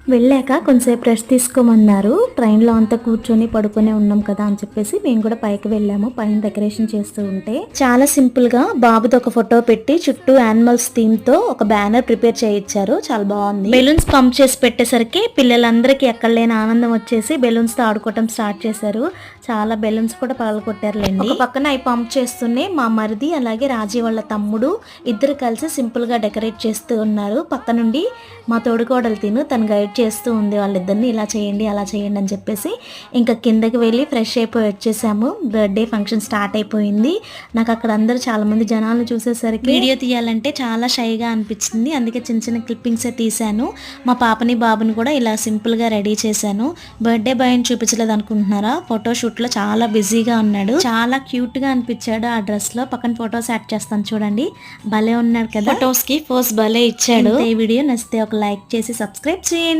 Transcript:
వెళ్ళాక కొంచెంసేపు రెస్ట్ తీసుకోమన్నారు. ట్రైన్లో అంతా కూర్చొని పడుకునే ఉన్నాం కదా అని చెప్పేసి మేము కూడా పైకి వెళ్ళాము. పైన డెకరేషన్ చేస్తూ ఉంటే చాలా సింపుల్ గా బాబుతో ఒక ఫోటో పెట్టి చుట్టూ యానిమల్స్ థీమ్ తో ఒక బ్యానర్ ప్రిపేర్ చేయించారు. చాలా బాగుంది. బెలూన్స్ పంప్ చేసి పెట్టేసరికి పిల్లలందరికీ ఎక్కడ లేని ఆనందం వచ్చేసి బెలూన్స్ తో ఆడుకోవటం స్టార్ట్ చేశారు. చాలా బెలూన్స్ కూడా పగలగొట్టారులేండి. ఒక పక్కన అవి పంప్ చేస్తూనే మా మరిది అలాగే రాజీ వాళ్ళ తమ్ముడు ఇద్దరు కలిసి సింపుల్ గా డెకరేట్ చేస్తూ ఉన్నారు. పక్క నుండి మా తోడుకోడలు తను గైడ్ చేస్తూ ఉంది వాళ్ళిద్దరిని, ఇలా చేయండి అలా చేయండి అని చెప్పేసి. ఇంకా కిందకి వెళ్ళి ఫ్రెష్ అయిపోయి వచ్చేసాము. బర్త్డే ఫంక్షన్ స్టార్ట్ అయిపోయింది. నాకు అక్కడ అందరూ చాలా మంది జనాలను చూసేసరికి వీడియో తీయాలంటే చాలా షైగా అనిపించింది. అందుకే చిన్న చిన్న క్లిప్పింగ్సే తీశాను. మా పాపని బాబుని కూడా ఇలా సింపుల్ గా రెడీ చేశాను. బర్త్డే బాయ్ అని చూపించలేదు అనుకుంటున్నారా, ఫోటోషూట్ లో చాలా బిజీగా ఉన్నాడు. చాలా క్యూట్ గా అనిపించాడు ఆ డ్రెస్ లో. పక్కన ఫొటోస్ యాడ్ చేస్తాను చూడండి, భలే ఉన్నాడు కదా. ఫొటోస్ కి పోస్ట్ భలే ఇచ్చాడు. ఈ వీడియో నచ్చితే ఒక లైక్ చేసి సబ్స్క్రైబ్ చేయండి.